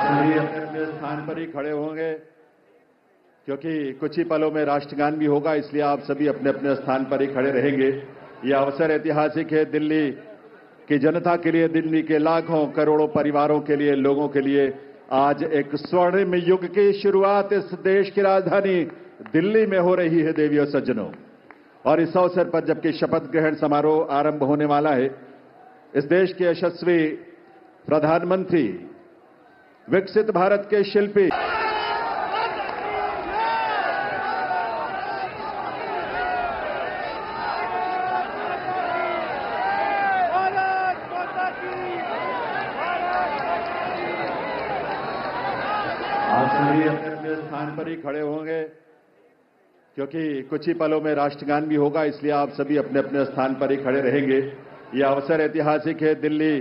सभी अपने अपने स्थान पर ही खड़े होंगे क्योंकि कुछ ही पलों में राष्ट्रगान भी होगा, इसलिए आप सभी अपने अपने स्थान पर ही खड़े रहेंगे। यह अवसर ऐतिहासिक है दिल्ली की जनता के लिए, दिल्ली के लाखों करोड़ों परिवारों के लिए, लोगों के लिए। आज एक स्वर्णिम युग की शुरुआत इस देश की राजधानी दिल्ली में हो रही है देवियों सज्जनों। और इस अवसर पर जबकि शपथ ग्रहण समारोह आरंभ होने वाला है, इस देश के यशस्वी प्रधानमंत्री, विकसित भारत के शिल्पी, आप सभी अपने अपने स्थान पर ही खड़े होंगे क्योंकि कुछ ही पलों में राष्ट्रगान भी होगा, इसलिए आप सभी अपने अपने स्थान पर ही खड़े रहेंगे। यह अवसर ऐतिहासिक है दिल्ली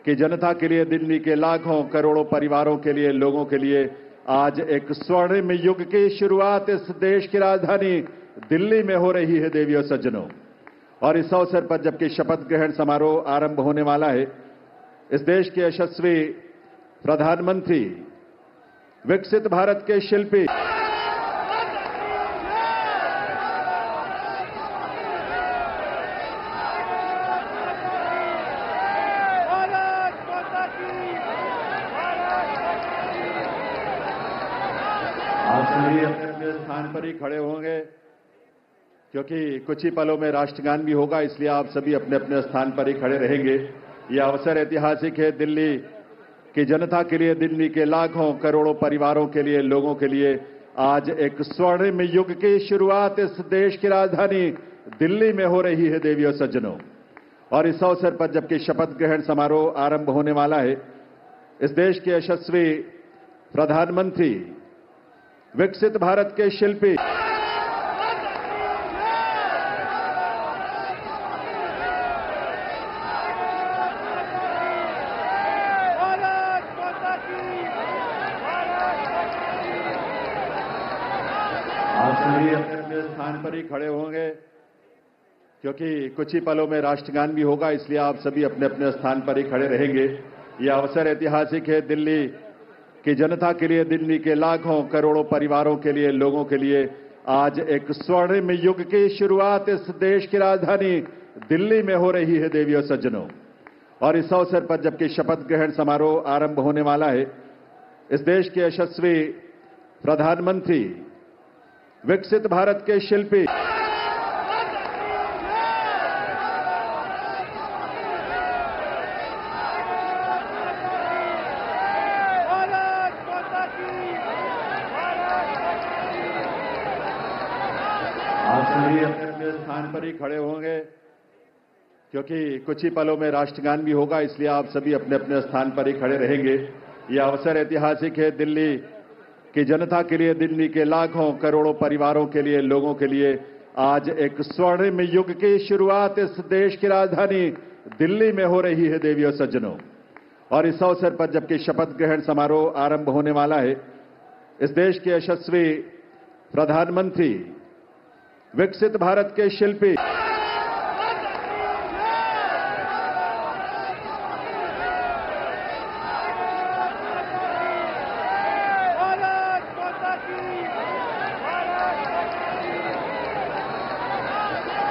की जनता के लिए, दिल्ली के लाखों करोड़ों परिवारों के लिए, लोगों के लिए। आज एक स्वर्णिम युग की शुरुआत इस देश की राजधानी दिल्ली में हो रही है देवियों सज्जनों। और इस अवसर पर जबकि शपथ ग्रहण समारोह आरंभ होने वाला है, इस देश के यशस्वी प्रधानमंत्री, विकसित भारत के शिल्पी, आप सभी अपने अपने स्थान पर ही खड़े होंगे क्योंकि कुछ ही पलों में राष्ट्रगान भी होगा, इसलिए आप सभी अपने अपने स्थान पर ही खड़े रहेंगे। यह अवसर ऐतिहासिक है दिल्ली की जनता के लिए, दिल्ली के लाखों करोड़ों परिवारों के लिए, लोगों के लिए। आज एक स्वर्णिम युग की शुरुआत इस देश की राजधानी दिल्ली में हो रही है देवियों सज्जनों। और इस अवसर पर जबकि शपथ ग्रहण समारोह आरंभ होने वाला है, इस देश के यशस्वी प्रधानमंत्री, विकसित भारत के शिल्पी, आप सभी अपने अपने स्थान पर ही खड़े होंगे क्योंकि कुछ ही पलों में राष्ट्रगान भी होगा, इसलिए आप सभी अपने अपने स्थान पर ही खड़े रहेंगे। यह अवसर ऐतिहासिक है दिल्ली की जनता के लिए, दिल्ली के लाखों करोड़ों परिवारों के लिए, लोगों के लिए। आज एक स्वर्णिम युग की शुरुआत इस देश की राजधानी दिल्ली में हो रही है देवियों सज्जनों। और इस अवसर पर जबकि शपथ ग्रहण समारोह आरंभ होने वाला है, इस देश के यशस्वी प्रधानमंत्री, विकसित भारत के शिल्पी, आप सभी अपने अपने स्थान पर ही खड़े होंगे क्योंकि कुछ ही पलों में राष्ट्रगान भी होगा, इसलिए आप सभी अपने अपने स्थान पर ही खड़े रहेंगे। यह अवसर ऐतिहासिक है दिल्ली की जनता के लिए, दिल्ली के लाखों करोड़ों परिवारों के लिए, लोगों के लिए। आज एक स्वर्णिम युग की शुरुआत इस देश की राजधानी दिल्ली में हो रही है देवियों सज्जनों। और इस अवसर पर जबकि शपथ ग्रहण समारोह आरंभ होने वाला है, इस देश के यशस्वी प्रधानमंत्री, विकसित भारत के शिल्पी,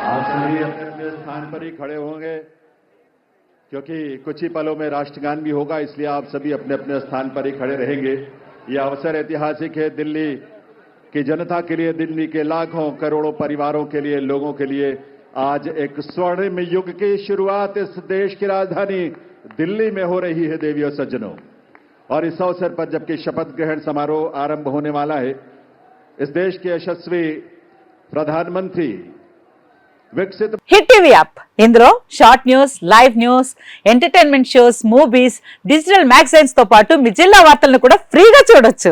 आप सभी अपने अपने स्थान पर ही खड़े होंगे क्योंकि कुछ ही पलों में राष्ट्रगान भी होगा, इसलिए आप सभी अपने अपने स्थान पर ही खड़े रहेंगे। यह अवसर ऐतिहासिक है दिल्ली की जनता के लिए, दिल्ली के लाखों करोड़ों परिवारों के लिए, लोगों के लिए। आज एक स्वर्णिम युग की शुरुआत इस देश की राजधानी दिल्ली में हो रही है देवियों सज्जनों। और इस अवसर पर जबकि शपथ ग्रहण समारोह आरंभ होने वाला है, इस देश के यशस्वी प्रधानमंत्री, వికసిత హిట్ టీవీ యాప్ ఇందులో short news, live news, entertainment shows, movies, digital magazines తో పాటు మీ జిల్లా వార్తలను కూడా ఫ్రీగా చూడొచ్చు.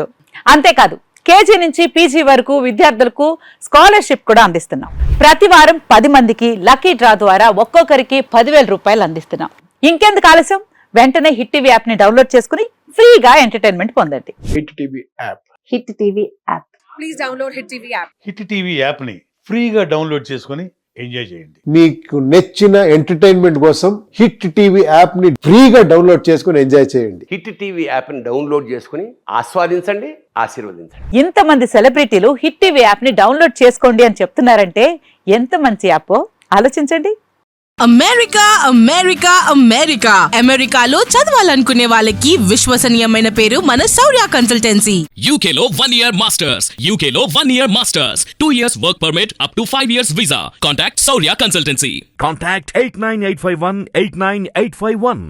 అంతేకాదు కేజీ నుంచి పీజీ వరకు విద్యార్థులకు స్కాలర్షిప్ కూడా అందిస్తున్నాం. ప్రతి వారం 10 మందికి లక్కీ డ్రా ద్వారా ఒక్కొక్కరికి 10,000 రూపాయలు అందిస్తున్నాం. ఇంకెందుకు ఆలస్యం, వెంటనే హిట్ టీవీ యాప్ ని డౌన్లోడ్ చేసుకుని ఫ్రీగా ఎంటర్టైన్మెంట్ పొందండి. Hit TV app. Hit TV app. Please download hit TV app. Hit TV యాప్ని ఫ్రీగా డౌన్లోడ్ చేసుకొని ఎంజాయ్ చేయండి. మీకు నచ్చిన ఎంటర్టైన్మెంట్ కోసం హిట్ టీవీ యాప్ ని ఫ్రీగా డౌన్లోడ్ చేసుకుని ఎంజాయ్ చేయండి. హిట్ టీవీ యాప్ని డౌన్లోడ్ చేసుకుని ఆస్వాదించండి, ఆశీర్వదించండి. ఇంతమంది సెలబ్రిటీలు హిట్ టీవీ యాప్ ని డౌన్లోడ్ చేసుకోండి అని చెప్తున్నారంటే ఎంత మంచి యాప్ ఆలోచించండి. అమెరికా అమెరికా అమెరికా అమెరికాలో చదవాలనుకునే వాళ్ళకి విశ్వసనీయమైన పేరు మన శౌర్య కన్సల్టెన్సీ. UK లో 1 year masters. UK లో 1 year masters. 2 years work permit up to 5 years visa. Contact Saurya Consultancy. Contact 89851 89851.